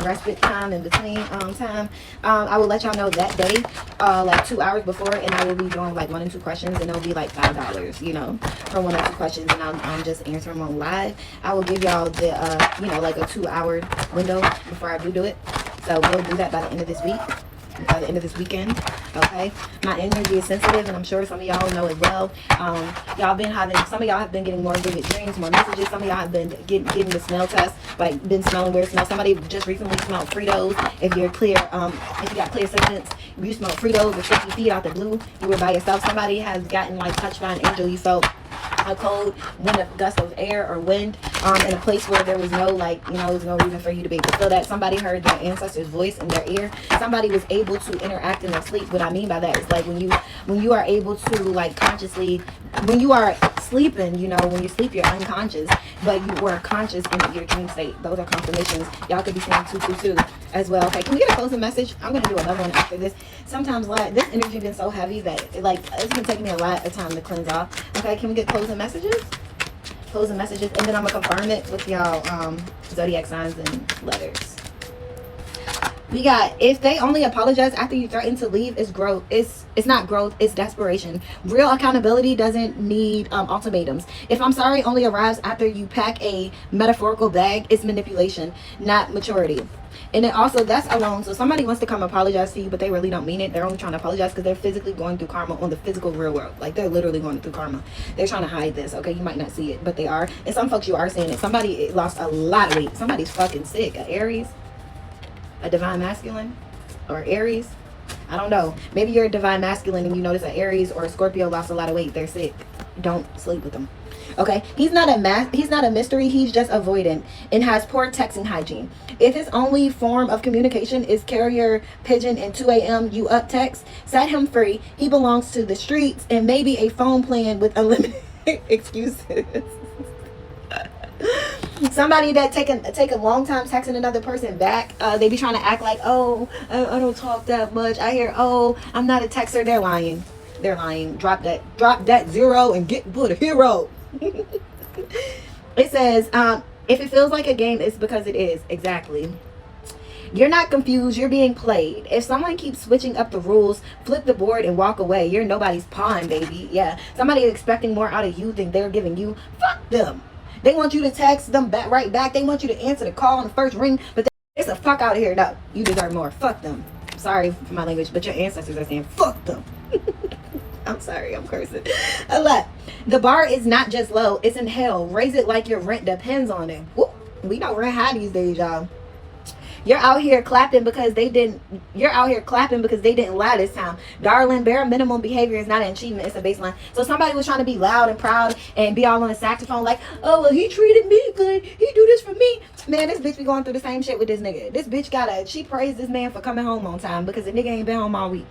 respite time in between time. I will let y'all know that day, like 2 hours before, and I will be doing like 1 and 2 questions, and it'll be like $5, you know, for 1 or 2 questions, and I'm just answering them on live. I will give y'all the like a 2-hour window before I do it. So we'll do that by the end of this week, by the end of this weekend. Okay, my energy is sensitive, and I'm sure some of y'all know it well. Some of y'all have been getting more vivid dreams, more messages. Some of y'all have been getting the smell test, like been smelling weird smell. Somebody just recently smelled Fritos. If you're clear, if you got clear sentiments, you smell Fritos or sticky feet out the blue. You were by yourself. Somebody has gotten like touched by an angel. You felt a cold wind, a gust of air or wind in a place where there was no there's no reason for you to be able to feel that. Somebody heard their ancestor's voice in their ear. Somebody was able to interact in their sleep. What I mean by that is like when you are able to like consciously, when you are sleeping, when you sleep you're unconscious, but you were conscious in your dream state. Those are confirmations. Y'all could be saying 222 as well. Okay, can we get a closing message? I'm gonna do another one after this. Sometimes this energy been so heavy that it's been taking me a lot of time to cleanse off. Okay, can we get closing messages? Closing messages, and then I'm gonna confirm it with y'all zodiac signs and letters. We got, if they only apologize after you threaten to leave, it's growth. It's not growth, it's desperation. Real accountability doesn't need ultimatums. If I'm sorry only arrives after you pack a metaphorical bag, it's manipulation, not maturity. And then also, that's alone. So somebody wants to come apologize to you, but they really don't mean it. They're only trying to apologize because they're physically going through karma on the physical real world. Like, they're literally going through karma. They're trying to hide this, okay? You might not see it, but they are. And some folks, you are seeing it. Somebody lost a lot of weight. Somebody's fucking sick. An Aries, a divine masculine, or Aries. I don't know. Maybe you're a divine masculine and you notice an Aries or a Scorpio lost a lot of weight. They're sick. Don't sleep with them. Okay, he's not a mystery. He's just avoidant and has poor texting hygiene. If his only form of communication is carrier pigeon and 2 a.m. you up text, set him free. He belongs to the streets and maybe a phone plan with unlimited excuses. Somebody that take a long time texting another person back, they be trying to act like, oh, I don't talk that much. I hear, oh, I'm not a texter. They're lying. They're lying. Drop that zero and put a hero. It says, if it feels like a game, it's because it is. Exactly. You're not confused. You're being played. If someone keeps switching up the rules, flip the board and walk away. You're nobody's pawn, baby. Yeah. Somebody is expecting more out of you than they're giving you. Fuck them. They want you to text them right back. They want you to answer the call on the first ring, but it's a fuck out of here. No, you deserve more. Fuck them. Sorry for my language, but your ancestors are saying fuck them. I'm sorry, I'm cursing a lot. The bar is not just low, it's in hell. Raise it like your rent depends on it. Woo. We know rent high these days, y'all. You're out here clapping because they didn't lie this time. Darling, bare minimum behavior is not an achievement, it's a baseline. So somebody was trying to be loud and proud and be all on the saxophone like, oh, well, he treated me good. He do this for me. Man, this bitch be going through the same shit with this nigga. This bitch she praised this man for coming home on time because the nigga ain't been home all week.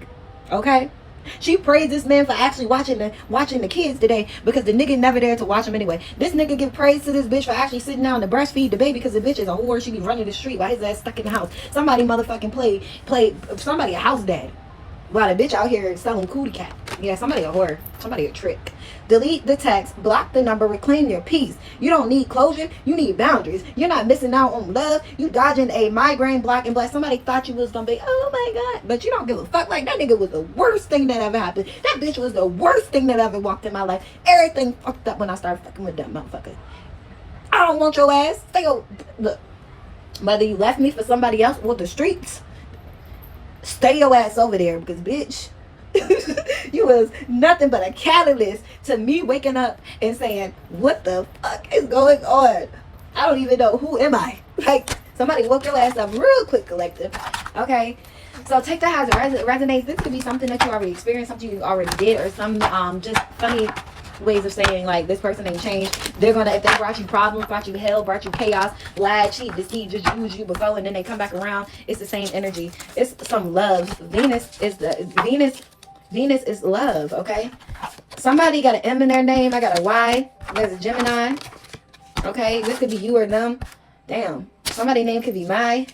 Okay? She praised this man for actually watching the kids today because the nigga never there to watch them anyway. This nigga give praise to this bitch for actually sitting down to breastfeed the baby because the bitch is a whore. She be running the street while his ass stuck in the house. Somebody motherfucking play somebody a house dad while the bitch out here selling cootie cat. Yeah, somebody a whore. Somebody a trick. Delete the text, block the number, reclaim your peace. You don't need closure, you need boundaries. You're not missing out on love. You dodging a migraine, block and blast. Somebody thought you was gonna be, oh my god, but you don't give a fuck. Like, that nigga was the worst thing that ever happened. That bitch was the worst thing that ever walked in my life. Everything fucked up when I started fucking with that motherfucker. I don't want your ass. Look, whether you left me for somebody else or the streets, stay your ass over there because bitch, you was nothing but a catalyst to me waking up and saying, what the fuck is going on? I don't even know, who am I? Like, somebody woke your ass up real quick, collective. Okay, so take that as it resonates. This could be something that you already experienced, something you already did, or some just funny ways of saying like this person ain't changed. They're gonna, if they brought you problems, brought you hell, brought you chaos, lied, cheat, deceit, just use you before, and then they come back around, it's the same energy. It's some love. Venus is love. Okay, somebody got an M in their name. I got a Y. There's a Gemini. Okay, this could be you or them. Damn, somebody's name could be Mai.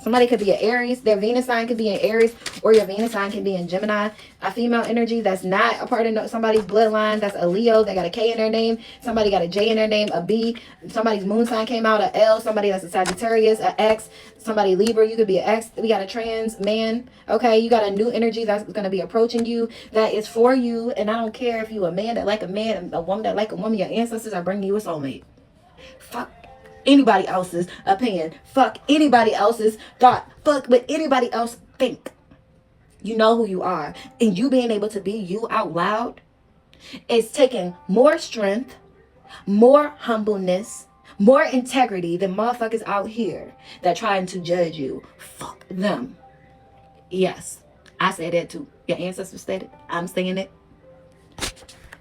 Somebody could be an Aries. Their Venus sign could be in Aries, or your Venus sign can be in Gemini. A female energy that's not a part of somebody's bloodline. That's a Leo. They got a K in their name. Somebody got a J in their name. A B. Somebody's moon sign came out. A L. Somebody that's a Sagittarius. A X. Somebody Libra. You could be an X. We got a trans man. Okay, you got a new energy that's going to be approaching you. That is for you. And I don't care if you a man that like a man, a woman that like a woman. Your ancestors are bringing you a soulmate. Fuck anybody else's opinion. Fuck anybody else's thought. Fuck what anybody else think. You know who you are, and you being able to be you out loud is taking more strength, more humbleness, more integrity than motherfuckers out here that trying to judge you. Fuck them. Yes, I said that too. Your ancestors said it. I'm saying it.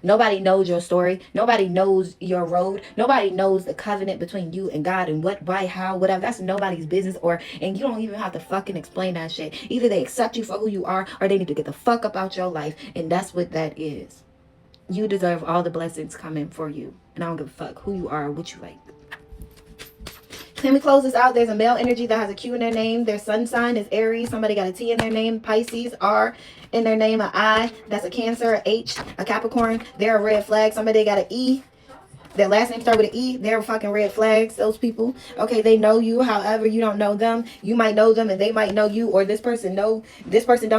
Nobody knows your story. Nobody knows your road. Nobody knows the covenant between you and God and what, why, how, whatever. That's nobody's business. And you don't even have to fucking explain that shit. Either they accept you for who you are, or they need to get the fuck up out your life. And that's what that is. You deserve all the blessings coming for you. And I don't give a fuck who you are or what you like. Can we close this out? There's a male energy that has a Q in their name. Their sun sign is Aries. Somebody got a T in their name. Pisces, R in their name. An I, that's a Cancer. A H, a Capricorn. They're a red flag. Somebody got an E. Their last name start with an E. They're fucking red flags, those people. Okay, they know you. However, you don't know them. You might know them and they might know you. Or this person don't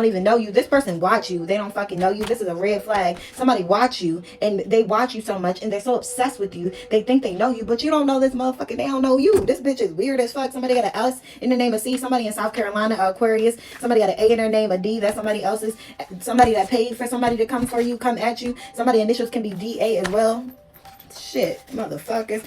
even know you. This person watch you. They don't fucking know you. This is a red flag. Somebody watch you and they watch you so much and they're so obsessed with you. They think they know you, but you don't know this motherfucker. They don't know you. This bitch is weird as fuck. Somebody got an S in the name of C. Somebody in South Carolina, Aquarius. Somebody got an A in their name, a D. That's somebody else's. Somebody that paid for somebody to come for you, come at you. Somebody initials can be DA as well. Shit, motherfuckers.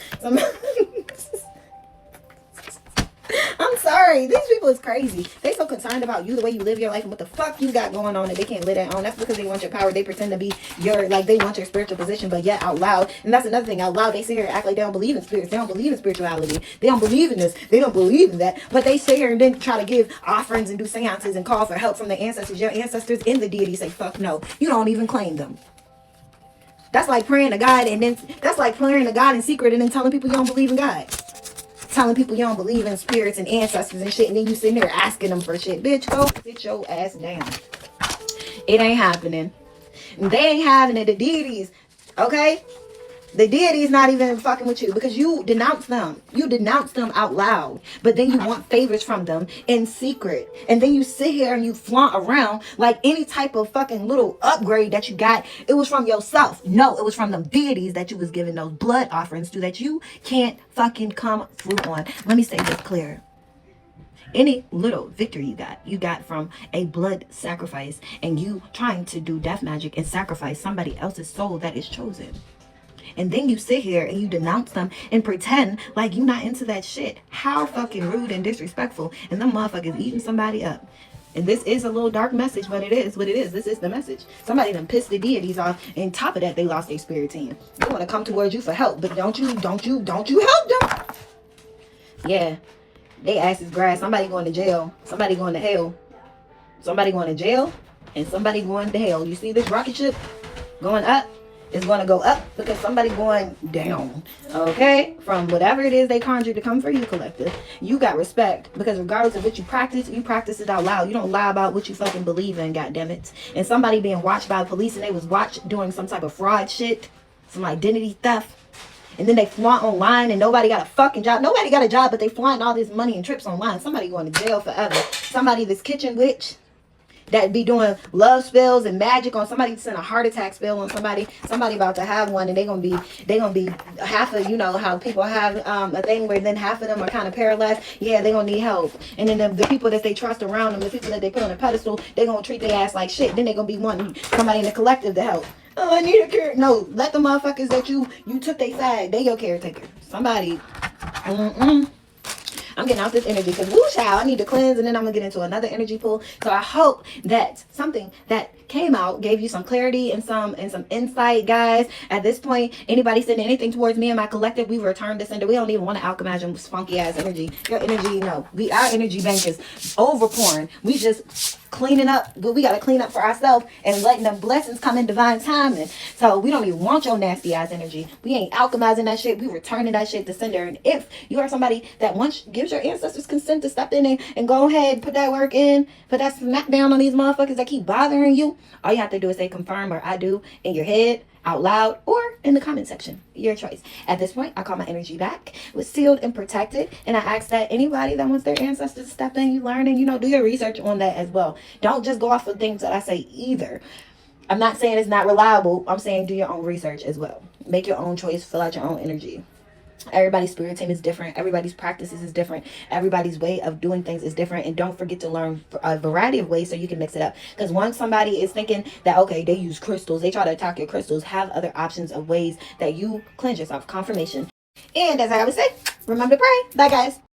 I'm sorry. These people is crazy. They so concerned about you, the way you live your life, and what the fuck you got going on that they can't live that on. That's because they want your power. They pretend to be your, like, they want your spiritual position, but yet out loud. And that's another thing. Out loud, they sit here and act like they don't believe in spirits. They don't believe in spirituality. They don't believe in this. They don't believe in that. But they sit here and then try to give offerings and do seances and call for help from their ancestors. Your ancestors in the deity say, fuck no. You don't even claim them. That's like praying to God, and then that's like praying to God in secret and then telling people you don't believe in God. Telling people you don't believe in spirits and ancestors and shit, and then you sitting there asking them for shit. Bitch, go sit your ass down. It ain't happening. They ain't having it. The deities, okay? The deity is not even fucking with you because you denounce them. You denounce them out loud. But then you want favors from them in secret. And then you sit here and you flaunt around like any type of fucking little upgrade that you got. It was from yourself. No, it was from them deities that you was giving those blood offerings to that you can't fucking come through on. Let me say this clear. Any little victory you got from a blood sacrifice and you trying to do death magic and sacrifice somebody else's soul that is chosen. And then you sit here and you denounce them and pretend like you're not into that shit. How fucking rude and disrespectful. And them motherfuckers eating somebody up. And this is a little dark message, but it is what it is. This is the message. Somebody done pissed the deities off. And top of that, they lost their spirit team. They want to come towards you for help, but don't you help them. Yeah. They ass is grass. Somebody going to jail. Somebody going to hell. Somebody going to jail. And somebody going to hell. You see this rocket ship going up? It's going to go up because somebody going down, okay? From whatever it is they conjured to come for you, collective. You got respect because regardless of what you practice it out loud. You don't lie about what you fucking believe in, goddammit. And somebody being watched by the police and they was watched doing some type of fraud shit, some identity theft. And then they flaunt online and nobody got a fucking job. Nobody got a job, but they flaunt all this money and trips online. Somebody going to jail forever. Somebody this kitchen witch that be doing love spells and magic on somebody, send a heart attack spell on somebody about to have one, and they gonna be half of, you know how people have a thing where then half of them are kind of paralyzed. Yeah, they gonna need help. And then the people that they trust around them, the people that they put on a pedestal, they gonna treat their ass like shit. Then they gonna be wanting somebody in the collective to help. Oh, I need a care. No, let the motherfuckers that you took their side, they your caretaker. Somebody. I'm getting out this energy because woo child, I need to cleanse, and then I'm gonna get into another energy pool. So I hope that something that came out gave you some clarity and some insight, guys. At this point, anybody sending anything towards me and my collective, we return this sender. We don't even want to alchemize your funky ass energy. Your energy, no. Our energy bank is overpouring. We just cleaning up. We got to clean up for ourselves and letting the blessings come in divine timing. So we don't even want your nasty ass energy. We ain't alchemizing that shit. We returning that shit to sender. And if you are somebody that gives your ancestors consent to step in and go ahead, put that work in, put that smack down on these motherfuckers that keep bothering you, all you have to do is say confirm or I do in your head, out loud, or in the comment section. Your choice. At this point, I call my energy back. It was sealed and protected. And I ask that anybody that wants their ancestors to step in, you learn and, do your research on that as well. Don't just go off of things that I say either. I'm not saying it's not reliable. I'm saying do your own research as well. Make your own choice. Fill out your own energy. Everybody's spirit team is different. Everybody's practices is different. Everybody's way of doing things is different. And don't forget to learn a variety of ways so you can mix it up. Because once somebody is thinking that, okay, they use crystals, they try to attack your crystals, have other options of ways that you cleanse yourself. Confirmation. And as I always say, remember to pray. Bye, guys.